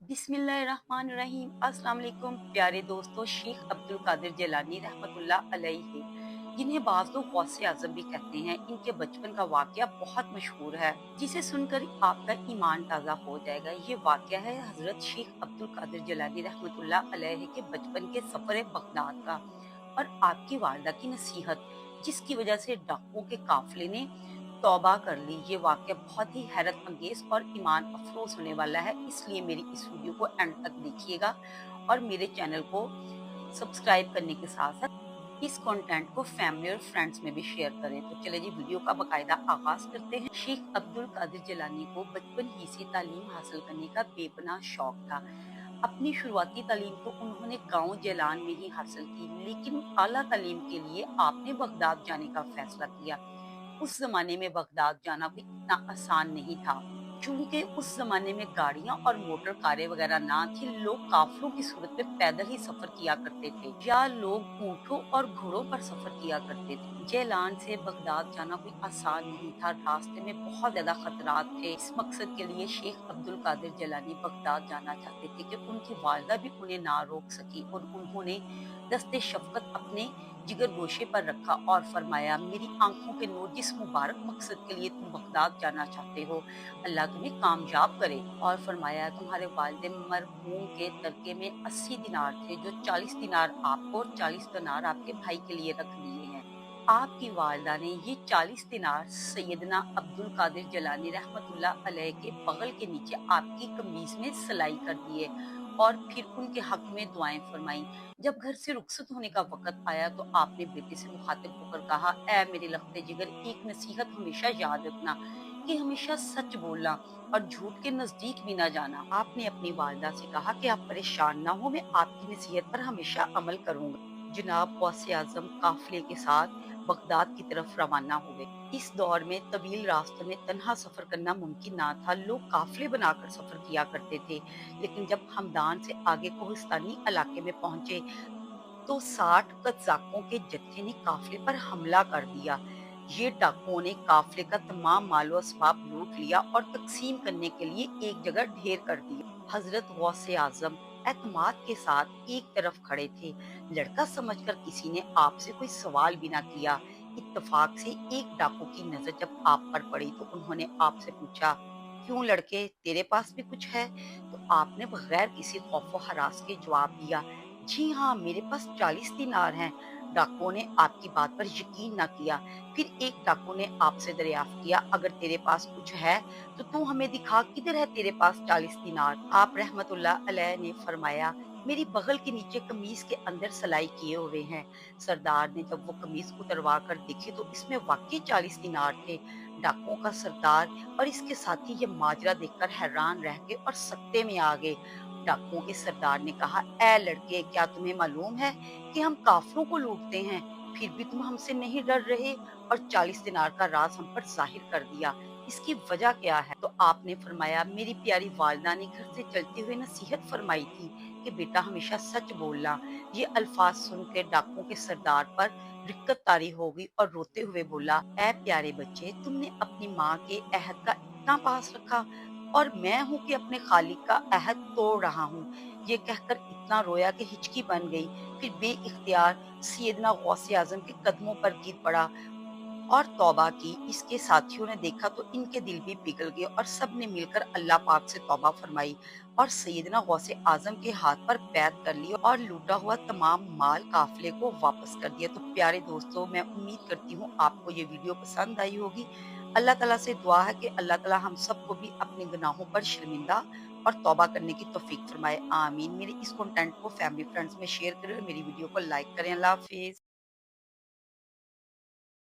बिस्मिल्लाहिर्रहमानिर्रहीम। अस्सलाम वालेकुम प्यारे दोस्तों। शेख अब्दुल कादिर जिलानी रहमतुल्लाह अलैहि, जिन्हें बाज़ लोग गौसे आज़म भी कहते हैं, इनके बचपन का वाक़या बहुत मशहूर है, जिसे सुनकर आपका ईमान ताज़ा हो जाएगा। ये वाक़या है हज़रत शेख अब्दुल कादिर जिलानी रहमतुल्लाह अलैहि के बचपन के सफ़र बगदाद का और आपकी वालिदा की नसीहत, जिसकी वजह से डाकुओं के काफ़िले ने तौबा कर ली। ये वाक़या बहुत ही हैरत अंगेज़ और ईमान अफ़रोज़ होने वाला है, इसलिए मेरी इस वीडियो को एंड तक देखिएगा और मेरे चैनल को सब्सक्राइब करने के साथ-साथ इस कंटेंट को फैमिली और फ्रेंड्स में भी शेयर करें। तो चलिए जी, वीडियो का बाकायदा आगाज़ करते हैं। शेख अब्दुल कादिर जिलानी को बचपन ही से तालीम हासिल करने का बेपनाह शौक था। अपनी शुरुआती तालीम तो उन्होंने गाँव जेलान में ही हासिल की, लेकिन आला तालीम के लिए आपने बगदाद जाने का फैसला किया। उस ज़माने में बगदाद जाना भी इतना आसान नहीं था, चूँकि उस ज़माने में गाड़ियाँ और मोटर कारें वग़ैरह ना थी। लोग काफ़िलों की सूरत में पैदल ही सफ़र किया करते थे या लोग ऊँटों और घोड़ों पर सफ़र किया करते थे। जेलान से बगदाद जाना कोई आसान नहीं था, रास्ते में बहुत ज़्यादा खतरात थे। इस मकसद के लिए शेख अब्दुल कादिर जिलानी बगदाद जाना चाहते थे कि उनकी वालिदा भी उन्हें ना रोक सकी, और उन्होंने दस्ते शफ़क़त अपने जिगर गोशे पर रखा और फरमाया, मेरी आंखों के नूर, जिस मुबारक मकसद के लिए तुम बगदाद जाना चाहते हो, अल्लाह तुम्हें कामयाब करे। और फरमाया, तुम्हारे वालिद मरहूम के तरके में 80 दिनार थे, जो 40 दिनार आपको और 40 दिनार आपके भाई के लिए रख दिए हैं। आपकी वालिदा ने ये 40 दिनार सैयदना अब्दुल कादिर जिलानी रहमतुल्लाह अलैह के बगल के नीचे आपकी कमीज में सिलाई कर दिए और फिर उनके हक में दुआएं फरमाई। जब घर से रुखसत होने का वक़्त आया तो आपने बेटे से मुखातिब होकर कहा, ऐ मेरे लख्ते जिगर, एक नसीहत हमेशा याद रखना कि हमेशा सच बोलना और झूठ के नज़दीक भी ना जाना। आपने अपनी वालिदा से कहा कि आप परेशान ना हो, मैं आपकी नसीहत पर हमेशा अमल करूँगा। जनाब गौसे आज़म काफ़िले के साथ बगदाद की तरफ रवाना हुए। इस दौर में तवील रास्तों में तन्हा सफ़र करना मुमकिन ना था। लोग काफ़िले बनाकर सफ़र किया करते थे, लेकिन जब हमदान से आगे कोहिस्तानी इलाके में पहुंचे तो 60 कज़ाकों के जत्थे ने काफिले पर हमला कर दिया। ये डाकुओं ने काफिले का तमाम मालो असबाब लूट लिया और तकसीम करने के लिए एक जगह ढेर कर दिया। हजरत गौसे आजम एतमाद के साथ एक तरफ खड़े थे। लड़का समझकर किसी ने आपसे कोई सवाल भी ना किया। इत्तेफाक से एक डाकू की नजर जब आप पर पड़ी तो उन्होंने आपसे पूछा, क्यों लड़के, तेरे पास भी कुछ है? तो आपने बगैर किसी खौफ व हरास के जवाब दिया, जी हाँ, मेरे पास 40 दिनार हैं। डाकुओं ने आपकी बात पर यकीन ना किया। फिर एक डाकू ने आपसे दरियाफ्त किया, अगर तेरे पास कुछ है तो तू हमें दिखा, किधर है तेरे पास 40 दिनार? आप रहमतुल्लाह अलैह ने फरमाया, मेरी बगल के नीचे कमीज के अंदर सिलाई किए हुए हैं। सरदार ने जब वो कमीज उतरवा कर देखी तो इसमें वाकई 40 दिनार थे। डाकुओं का सरदार और इसके साथी ये माजरा देखकर हैरान रह गए और सकते में आ गए। डाकुओं के सरदार ने कहा, ऐ लड़के, क्या तुम्हें मालूम है कि हम काफिरों को लूटते हैं, फिर भी तुम हमसे नहीं डर रहे और 40 दिनार का राज हम पर जाहिर कर दिया। इसकी वजह क्या है? तो आपने फरमाया, मेरी प्यारी वालिदा ने घर से चलते हुए नसीहत फरमाई थी कि बेटा हमेशा सच बोलना। ये अल्फाज सुनकर डाकुओं के सरदार पर रिक्कत तारी हो गई और रोते हुए बोला, ऐ प्यारे बच्चे, तुमने अपनी माँ के अहद का इतना पास रखा और मैं हूँ कि अपने खालिक का अहद तोड़ रहा हूँ। ये कहकर इतना रोया कि हिचकी बन गई। फिर बेइख्तियार सैयदना गौसे आजम के कदमों पर गिर पड़ा और तौबा की। इसके साथियों ने देखा तो इनके दिल भी पिघल गए और सब ने मिलकर अल्लाह पाक से तौबा फरमाई और सैयदना गौसे आजम के हाथ पर बैत कर ली और लूटा हुआ तमाम माल काफिले को वापस कर दिया। तो प्यारे दोस्तों, मैं उम्मीद करती हूँ आपको ये वीडियो पसंद आई होगी। अल्लाह ताला से दुआ है कि अल्लाह ताला हम सबको भी अपने गुनाहों पर शर्मिंदा और तौबा करने की तौफीक फरमाए। आमीन। मेरे इस कंटेंट को फैमिली फ्रेंड्स में शेयर करें और मेरी वीडियो को लाइक करें। अल्लाह हाफिज।